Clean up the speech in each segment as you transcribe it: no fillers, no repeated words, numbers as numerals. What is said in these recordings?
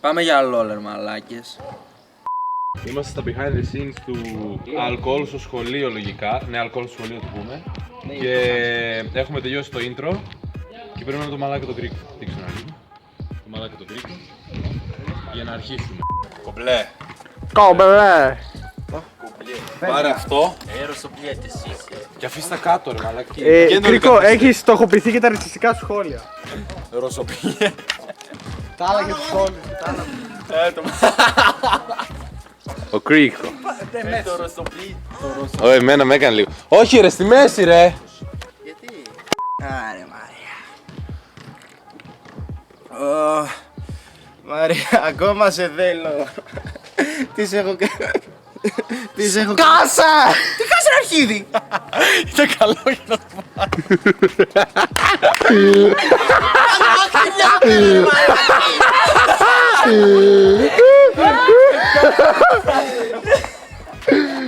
Πάμε για λόλερ, μαλάκες. Είμαστε στα behind the scenes του αλκοόλ στο σχολείο λογικά. Ναι, αλκοόλ στο σχολείο το πούμε. Και έχουμε τελειώσει το intro και περιμένουμε το μαλάκα το γκρίκο. Δείξτε να λίγο. Το μαλάκα το γκρίκο. Για να αρχίσουμε. Κομπλέ. Κόμπελε! Πάρε αυτό Αεροσοπλιέτης είσαι. και αφήστε τα κάτω ρε μαλάκι. Κρίκο, έχεις στοχοποιηθεί και τα ρατσιστικά σου σχόλια. Ρωσοπλιέ. Τα άλλα και τους σχόλια. Ο Κρίκο. Το ρωσοπλί. Ω, εμένα με έκανε λίγο. Όχι ρε, στη μέση ρε. Γιατί? Άρε Μάρια. Μάρια, ακόμα σε θέλω. Τι σε έχω κάνει. Τι σε έχω κάνει. Κάσα! Τι κάσα ρε αρχίδι! Ήταν καλό για να το πάρω.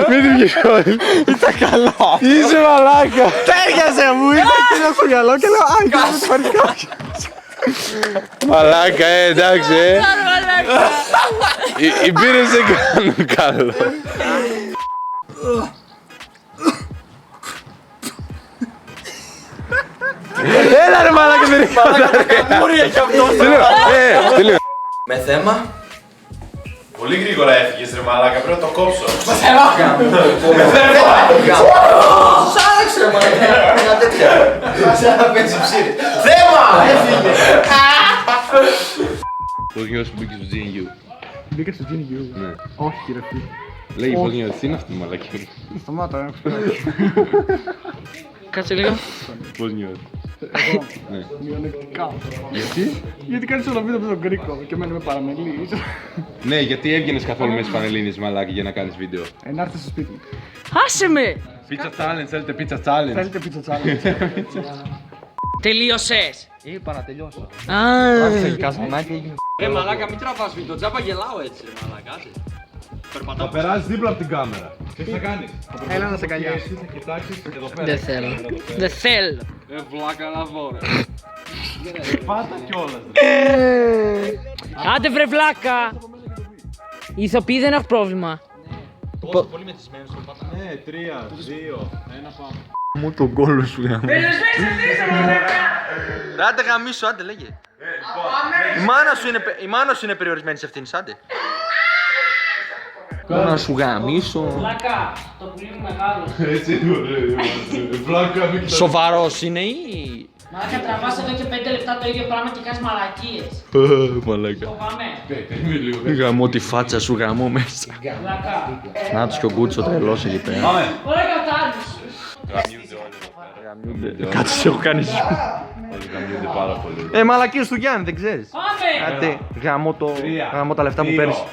Μην την γυρνώει. Ήταν καλό. Είσαι μαλάκα. Τέριαζε μου, ήρθε εκείνο στο μυαλό και λέω α, για να το πάρει κάποιος. Μαλάκα, εντάξει, Οι μπύρες δεν κάνουν καλό. Έλα ρε μαλάκα, δεν είναι Τελείω. Με θέμα. Πολύ γρήγορα έφυγες ρε μαλάκα, πρέπει να το κόψω. Σ' ρε μαλάκα. Ένα τέτοια. Σαν να παίζει ψήρι. Θέμα! Έφυγε. Πώς νιώθεις που μπήκες στο GNU? Μπήκα στο GNU. Ναι. Όχι κύριε φίλε. Λέγε πώς νιώθεις, είναι αυτή η μαλακή. Σταμάτα, έχω σπουδάσει. Κάτσε λίγο. Πώς νιώθεις? Εγώ, Ναι. μειονεκτικά. Γιατί? Γιατί κάνεις όλο βίντεο με τον Κρίκο και μένει με παραμελείς. Ναι, γιατί έβγαινες καθόλου με τις Πανελλήνιες μαλάκι για να κάνεις βίντεο. Να έρθεις στο σπίτι μου. Άσε με! Pizza challenge, θέλετε pizza challenge. Θέλετε πίτσα challenge. Τελείωσες! Είπα να τελειώσω. Α, Τελικά σμανάκι έγινε. Μαλάκα, μην τραβάς βίντεο, τζάμπα γελάω έτσι ρε μαλάκα, άσε. Θα περάσεις δίπλα από την κάμερα. Τι θα κάνεις? Έλα να σε καλιάσω. Εσύ θα κοιτάξεις εδώ πέρα. δεν θέλω. Δεν θέλω. Βλάκα να δω ρε. Πάτα κιόλας. Άντε βρε βλάκα! Οι ηθοποιοί δεν έχουν πρόβλημα. Πολύ μεθυσμένος το πάτα. Ναι, 3, 2, 1 πάμε. Μου τον κόλλο σου γάμο. Άντε γαμίσου, άντε λέγε. Η μάνα σου είναι περιορισμένη σε αυτήν, άντε. Να σου γαμίσω. Βλάκα, το πουλί μου μεγάλο. Έτσι, βλάκα μην κοιτάς. Σοβαρός είναι ή... Μαλάκα τραβάς εδώ και 5 λεπτά το ίδιο πράγμα και κάνεις μαλακίες. Μαλάκα. Φοβάμαι. Γαμώ τη φάτσα σου, γαμώ μέσα. Βλάκα. Να τους και ο Γκούτσο τρελός εκεί πέρα. Πάμε. Ωραία κατάρτιση. Κάτσε, σε έχω κάνει σου. Όλοι γαμιούνται πάρα πολύ. Μαλακίες του Γιάννη, δεν ξέρεις. Πάμε. Άντε, γαμώ τα λεφτά που παίρνεις.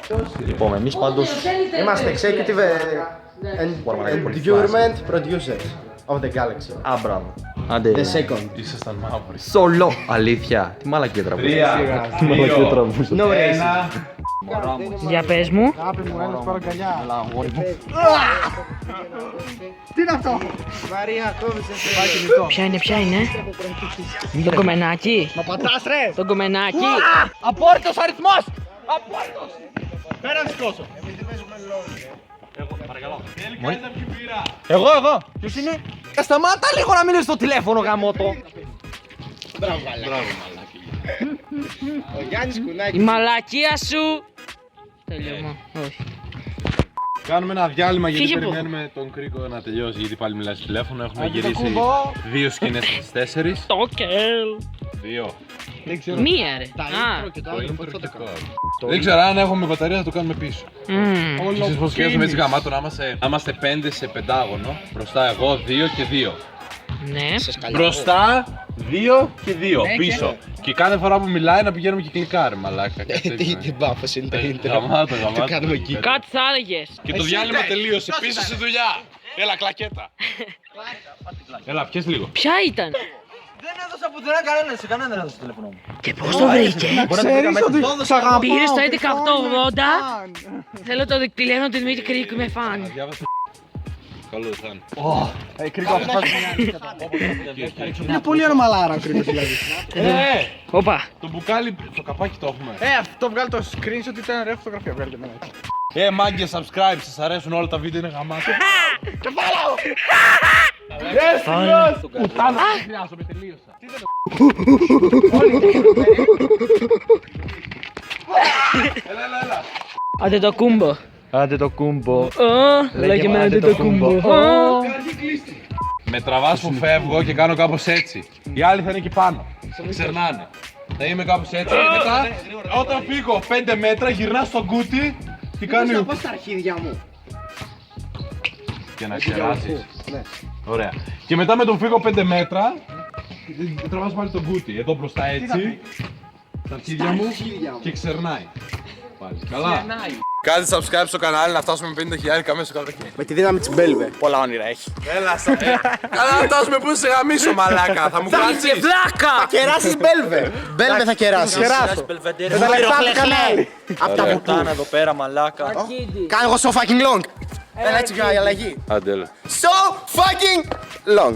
Λοιπόν, εμείς πάντως... Είμαστε executive endurement producers of the galaxy. Α, μπράβο. Άντε. The second. Ήσασταν μαύροι. Σολό. Αλήθεια. Τι μαλακία τραβούσε. 3, 2, No racism. 1. Για πες μου. Αγάπη μου, έλα πάρω αγκαλιά. Τι είναι αυτό? Μαρία, κόβησε. Ποια είναι. Το κομμενάκι. Μα πατάς ρε! Το κομμενάκι. Απόρριτος αριθμός! Απόρριτος! Πέρα να σηκώσω. Εγώ. Ποιος είναι? Σταμάτα λίγο να μιλήσεις στο τηλέφωνο, γαμώτο. Ο Γιάννης κουνάκι. Η μαλακία σου. Τελειώμα. Όχι. Κάνουμε ένα διάλειμμα γιατί Φύγε από περιμένουμε τον Κρίκο να τελειώσει. Γιατί πάλι μιλάει στο τηλέφωνο. Έχουμε γυρίσει 2 σκηνές από τις 4. Το κελ. 2. Μία ρε. Τα Α. intro και τα Το άλλο, intro πώς θα και το το κάνω. άλλο. Δεν ξέρω αν έχουμε μπαταρία θα το κάνουμε πίσω. Μμμ. Ξέρεις πως σκέφτομαι έτσι γαμάτο να είμαστε 5 σε πεντάγωνο. Μπροστά εγώ 2 και 2. Ναι. Μπροστά 2 και 2 πίσω. Και κάθε φορά που μιλάει να πηγαίνουμε και κλικάρε μαλάκα. Τι μπάφος είναι το intro. Γαμάτο, Το γαμάτο. κάνουμε εκεί. Κάτι θα έλεγες. Και το διάλειμμα τελείωσε. Πίσω στη δουλειά. Έλα κλακέτα. Έλα πιες λίγο. Ποια ήταν. Δεν έδωσα πουθενά κανέναν, σε κανέναν έδωσα το τηλέφωνο μου. Και πώς το βρήκε. Ξέρεις ότι σ' αγαπάω. Πήρε στο και 1180. φαν. Θέλω το δικτυλένο του Δημήτρη Κρίκου, είμαι φαν. Διάβασε. Καλό δεν θα είναι. Κρίκο, θα φας είναι πολύ ανομαλάρα ο Κρίκος δηλαδή. Όπα. Το μπουκάλι, το καπάκι το έχουμε. Αυτό βγάλει το screenshot, ήταν ωραία φωτογραφία, βγάλετε εμένα έτσι. Μάγκες, subscribe, σας αρέσουν όλα τα βίντεο, είναι γαμάτα. Πουτάνα, δεν χρειάζομαι, τελείωσα. Άντε το κούμπο. Άντε το κούμπο. Λέγε με άντε το κούμπο. Με τραβάς που φεύγω και κάνω κάπως έτσι. Οι άλλοι θα είναι εκεί πάνω. Ξερνάνε. Θα είμαι κάπως έτσι. Μετά, όταν φύγω 5 μέτρα, γυρνάς στον κούτι και κάνει. Να πάω στα αρχίδια μου. Και να ξεράσεις. Ωραία. Και μετά με τον φύγω 5 μέτρα, τραβάς πάλι τον κούτι. Εδώ μπροστά έτσι. Στα αρχίδια μου και ξερνάει. Πάλι. Καλά. Κάντε subscribe στο κανάλι να φτάσουμε με 50.000 μέσα στο καλοκαίρι. Με τη δύναμη της Μπέλβε. Πολλά όνειρα έχει. Έλα στα. Καλά να φτάσουμε πού σε γαμίσω μαλάκα. Θα μου κάτσεις. Θα κεράσεις Μπέλβε. Μπέλβε θα κεράσεις. Μπελβεντέρ, Με τα λεφτά του κανάλι. Απ' τα πουτάνα εδώ πέρα, μαλάκα. Κάνω εγώ so fucking long. Έλα έτσι για αλλαγή. Άντε έλα. So fucking long.